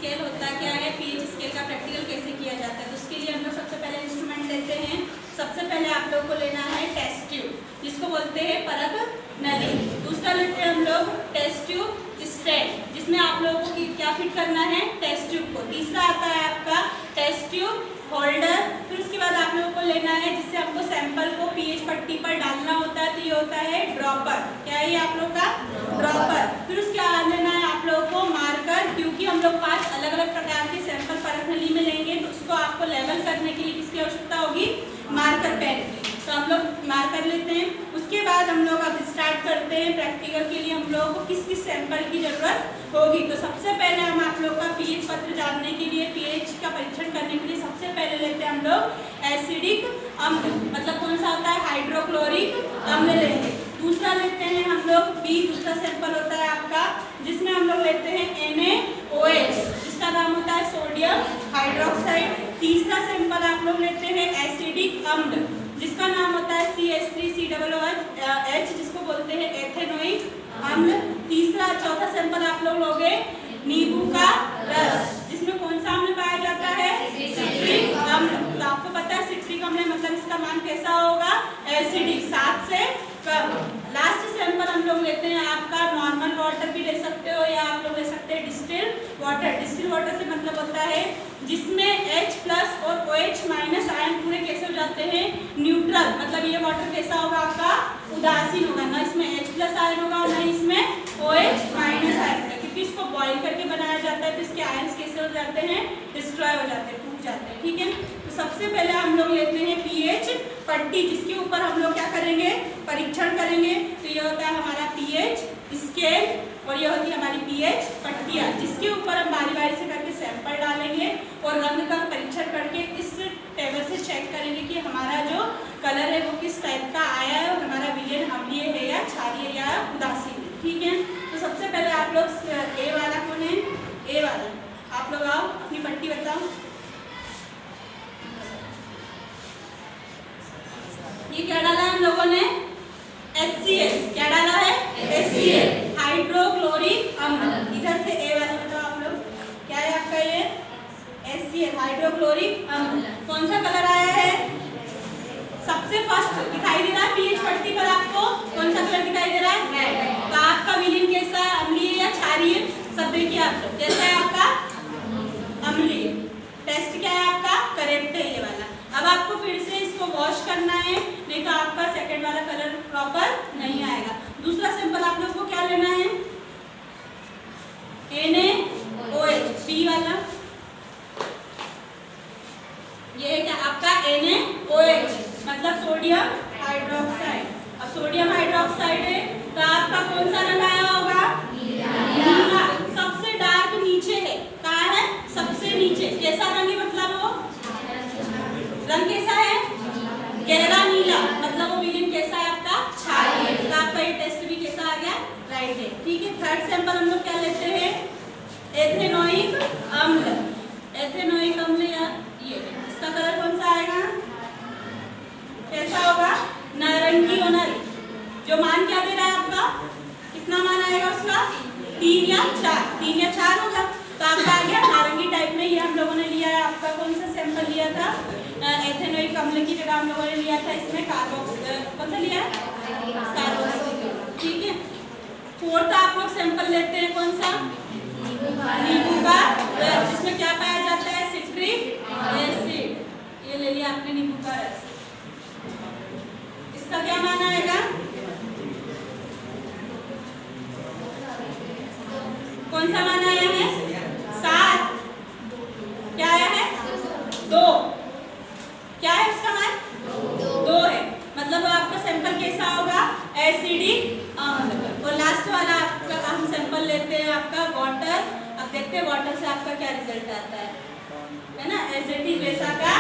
Scale होता क्या है, पीएच स्केल का प्रैक्टिकल कैसे किया जाता है। तो उसके लिए हम लोग सबसे पहले इंस्ट्रूमेंट लेते हैं। सबसे पहले आप लोग को लेना है टेस्ट ट्यूब, जिसको बोलते हैं परख नली। दूसरा लेते हैं हम लोग टेस्ट ट्यूब स्टैंड, जिसमें आप लोगों को क्या फिट करना है, टेस्ट ट्यूब को। तीसरा आता है आपका टेस्ट ट्यूब होल्डर। फिर उसके बाद आप लोगों को लेना है जिससे आपको सैंपल को पीएच पट्टी पर डालना होता है, तो ये होता है ड्रॉपर। क्या है ये आप लोग का ड्रॉपर। फिर उसके बाद लेना है आप लोगों को मार्कर, क्योंकि हम लोग 5 अलग अलग प्रकार के सैंपल परख नली में लेंगे, तो उसको आपको लेवल करने के लिए किसकी आवश्यकता होगी, मार्कर पेन की। तो हम लोग मार्कर लेते हैं। उसके बाद हम लोग अब स्टार्ट करते हैं प्रैक्टिकल के लिए हम लोगों को किस किस सैंपल की जरूरत होगी। तो सबसे पहले हम आप लोग का पीएच पत्र जानने के लिए, पीएच का परीक्षण करने के लिए सबसे पहले लेते हैं हम लोग एसिडिक अम्ल, मतलब कौन सा होता है, हाइड्रोक्लोरिक अम्ल लेंगे। दूसरा लेते हैं हम लोग बी, दूसरा सैंपल होता है आपका जिसमें हम लोग लेते हैं NaOH, जिसका नाम होता है सोडियम हाइड्रोक्साइड। तीसरा सैंपल आप लोग लेते हैं एसिडिक अम्ल, जिसका नाम होता है CH3COOH, जिसको बोलते हैं एथेनोइक अम्ल। चौथा सैंपल आप लोग लोगे नींबू का रस, जिसमें कौन सा अम्ल पाया जाता है, सिट्रिक अम्ल। तो आपको पता है सिट्रिक अम्ल मतलब इसका मान कैसा होगा, एसिडिक, 7 से कम। लास्ट सैंपल हम लोग लेते हैं आपका नॉर्मल वाटर भी ले सकते हो, या आप लोग ले सकते हैं डिस्टिल वाटर। डिस्टिल वाटर से मतलब होता है जिसमें H+ और OH- आयन पूरे कैसे हो जाते हैं, न्यूट्रल। मतलब ये वाटर कैसा होगा आपका, उदासीन होगा, ना इसमें H+ आयन होगा और ना इसमें OH- आयन होगा, क्योंकि इसको बॉईल करके बनाया जाता है। तो इसके आयन्स कैसे हो जाते हैं, डिस्ट्रॉय हो जाते हैं, टूट जाते हैं। ठीक है, तो सबसे पहले हम लोग लेते हैं पीएच पट्टी, जिसके ऊपर हम लोग क्या करेंगे, परीक्षण करेंगे। तो ये होता है हमारा पीएच स्केल और ये होती है हमारी पीएच पट्टियाँ, जिसके ऊपर हम बारी बारी से करके सैंपल डालेंगे और रंग का परीक्षण करके इस टेबल से चेक करेंगे कि हमारा जो कलर है वो किस टाइप का आया है और हमारा विलयन अम्लीय है या क्षारीय या उदासीन है। ठीक है, तो सबसे पहले आप लोग ए वाला कौन है, ए वाला, आप लोग आओ अपनी पट्टी बताओ। ये क्या डाला है हम लोगों ने, HCl। क्या डाला है, HCl, हाइड्रोक्लोरिक अम्ल। इधर से ए वाला बताओ आप लोग, क्या है आपका ये, HCl, हाइड्रोक्लोरिक अम्ल। कौन सा कलर आया है, सबसे फर्स्ट दिखाई दे रहा है पीएच पट्टी पर आपको कौन सा कलर दिखाई दे रहा है, रेड। तो आपका विलयन कैसा है, अम्लीय या क्षारीय, सब देखिए आप लोग, कैसा है आपका, अम्लीय। टेस्ट क्या है आपका, करेक्ट है ये वाला। अब आपको फिर से इसको वॉश करना है, नहीं तो आपका सेकंड वाला कलर प्रॉपर नहीं आएगा। दूसरा सैंपल आप लोग को क्या लेना है, NaOH, बी वाला, ये है क्या आपका NaOH, मतलब सोडियम हाइड्रोक्साइड। अब सोडियम हाइड्रोक्साइड है तो आपका कौन सा रंग आया होगा, नीला। सबसे डार्क नीचे है, कहाँ है, सबसे नीचे। कैसा रंग है, मतलब वो रंग कैसा है, गहरा नीला, मतलब वो विलयन कैसा है आपका, क्षारीय। तो आपका ये टेस्ट भी कैसा आ गया, राइट है। ठीक है, थर्ड सैंपल हम लोग क्या लेते हैं, एथेनोइक अम्ल। एथेनोइक अम्ल या ये, इसका कलर कौन सा आएगा, कैसा होगा, नारंगी होना। जो मान क्या दे रहा है आपका, कितना मान आएगा उसका, 3 या 4, 3 या 4 होगा। तो आपका आ गया नारंगी टाइप में। ये हम लोगों ने लिया है, आपका कौन सा सैंपल लिया था, एथेनोइक अम्ल की जगह हम लोगों ने लिया था इसमें कौन सा लिया है, कार्बोक्सिलिक। ठीक है, फोर्थ आप लोग सैंपल लेते हैं कौन सा, नींबू का रस, जिसमें क्या पाया जाता है, सिट्रिक एसिड। ये ले लिया आपने नींबू का रस, इसका क्या मान आएगा, कौन सा मान आया है, 7। क्या आया है, 2। क्या है उसका मान, 2 है, मतलब आपका सैंपल कैसा होगा, एसिडिक अम्ल। और लास्ट वाला आपका हम सैंपल लेते हैं आपका वाटर। अब देखते हैं वाटर से आपका क्या रिजल्ट आता है ना, एसिडिक वैसा का